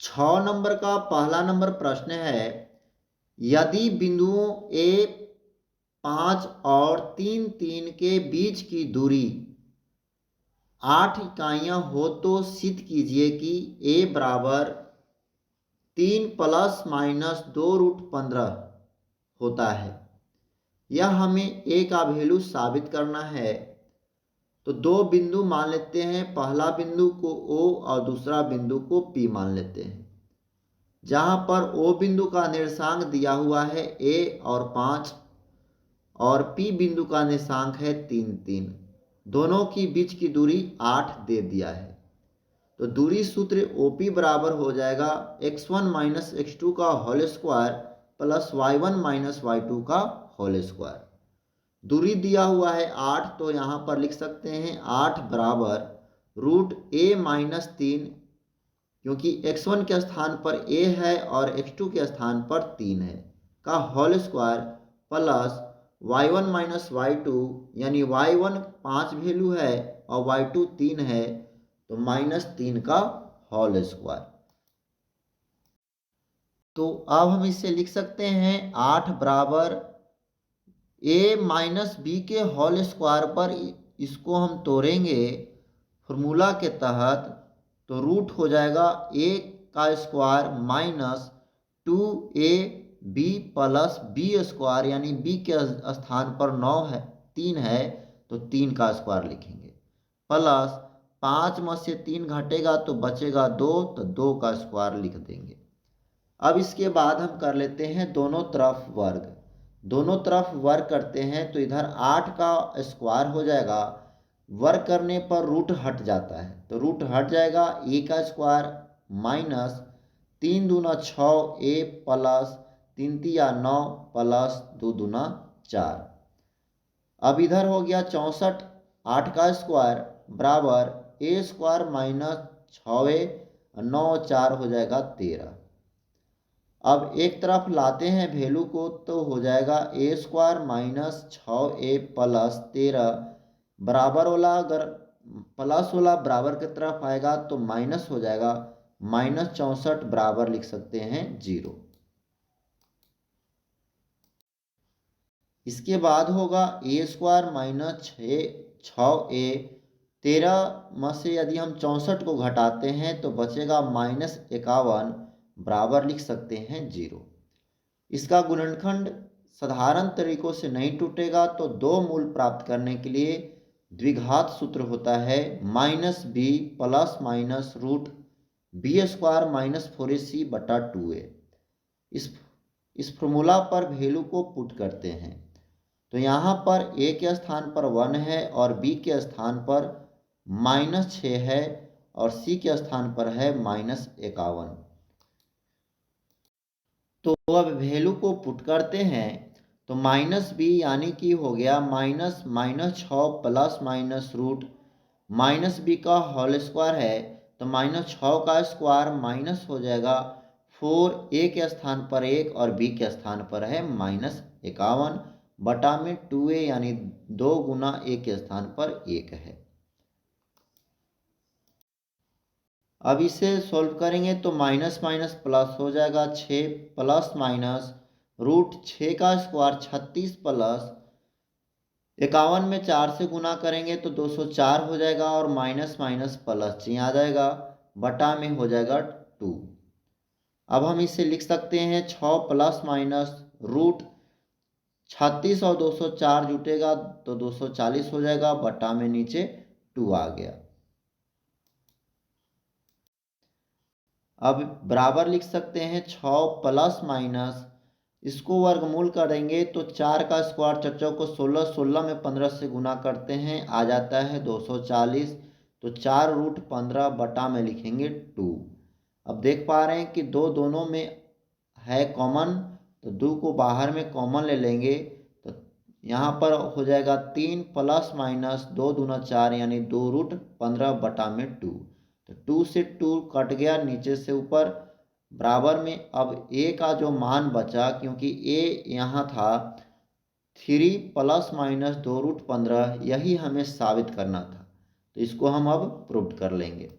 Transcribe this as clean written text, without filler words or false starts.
6 number का पहला number प्रश्न है, यदि बिंदुओं ए 5 और 3 3 के बीच की दूरी 8 इकाइयां हो तो सिद्ध कीजिए कि ए बराबर 3 प्लस माइनस 2√15 होता है। यह हमें ए का वैल्यू साबित करना है। तो दो बिंदु मान लेते हैं, पहला बिंदु को ओ और दूसरा बिंदु को पी मान लेते हैं। जहां पर ओ बिंदु का निर्देशांक दिया हुआ है ए और 5 और पी बिंदु का निर्देशांक है 3 3। दोनों की बीच की दूरी 8 दे दिया है। तो दूरी सूत्र OP बराबर हो जाएगा x1 माइनस x2 का whole square plus y1 minus y2 का होल स्क्वायर। दूरी दिया हुआ है 8, तो यहाँ पर लिख सकते हैं 8 बराबर √a माइनस 3, क्योंकि x1 के स्थान पर a है और x2 के स्थान पर 3 है, का whole square plus y1 minus y2, यानी y1 5 वैल्यू है और y2 3 है, तो -3 का होल स्क्वायर। तो अब हम इसे लिख सकते हैं 8 बराबर a माइनस बी के होल स्क्वायर पर इसको हम तोड़ेंगे फॉर्मूला के तहत, तो रूट हो जाएगा a का square minus 2ab plus B square, यानी b के स्थान पर 9 है 3 है तो 3 का स्क्वायर लिखेंगे, प्लस 5 में से 3 घटेगा तो बचेगा 2, तो 2 का स्क्वायर लिख देंगे। अब इसके बाद हम कर लेते हैं दोनों तरफ वर्ग। दोनों तरफ वर्ग करते हैं तो इधर 8 का स्क्वायर हो जाएगा, वर्ग करने पर रूट हट जाता है तो रूट हट जाएगा, ए का स्क्वायर माइनस 3 दूना 6 ए प्लस 3 तिया 9 प्लस 2 दूना 4। अब इधर हो गया 64, 8 का स्क्वायर बराबर ए स्क्वायर माइनस 6 9 4 हो जाएगा 13। अब एक तरफ लाते हैं वैल्यू को तो हो जाएगा ए स्क्वायर माइनस 6a प्लस 13 बराबर वाला, अगर प्लस वाला बराबर की तरफ आएगा तो माइनस हो जाएगा, -64 बराबर लिख सकते हैं 0। इसके बाद होगा ए स्क्वायर माइनस 6a, 13 में से यदि हम 64 को घटाते हैं तो बचेगा -51 बराबर लिख सकते हैं 0। इसका गुणनखंड साधारण तरीकों से नहीं टूटेगा, तो दो मूल प्राप्त करने के लिए द्विघात सूत्र होता है -b plus minus √b square minus 4ac बटा 2a। इस फॉर्मूला पर वैल्यू को पुट करते हैं तो यहाँ पर a के स्थान पर 1 है और b के स्थान पर -6 है और c के स्थान पर है -51। तो अब वैल्यू को पुट करते हैं तो -b यानी कि हो गया -6 प्लस माइनस -b का होल स्क्वायर है, तो -6 का स्क्वायर माइनस हो जाएगा 4, a के स्थान पर 1 और b के स्थान पर है -51 बटा में 2a, यानी 2 गुना a के स्थान पर 1 है। अब इसे सॉल्व करेंगे तो माइनस माइनस प्लस हो जाएगा 6 प्लस माइनस √6 का स्क्वायर 36 प्लस 51 में 4 से गुना करेंगे तो 204 हो जाएगा और माइनस माइनस प्लस चिन्ह आ जाएगा, बटा में हो जाएगा 2। अब हम इसे लिख सकते हैं 6 प्लस माइनस √36 और 204 जुटेगा तो 240 हो जाएगा, बटा में नीचे 2 आ गया। अब बराबर लिख सकते हैं 6 प्लस माइनस, इसको वर्गमूल करेंगे तो 4 का स्क्वायर 4 को 16, 16 में 15 से गुना करते हैं आ जाता है 240, तो 4√15 बटा में लिखेंगे 2। अब देख पा रहे हैं कि दोनों में है कॉमन, तो 2 को बाहर में कॉमन ले लेंगे तो यहाँ पर हो जाएगा 3 प्लस माइनस 2 दूना 4, यानी 2√15 बटा में 2। तो 2 से 2 कट गया नीचे से ऊपर, बराबर में अब a का जो मान बचा, क्योंकि a यहाँ था 3 प्लस माइनस 2√15, यही हमें साबित करना था, तो इसको हम अब प्रूव कर लेंगे।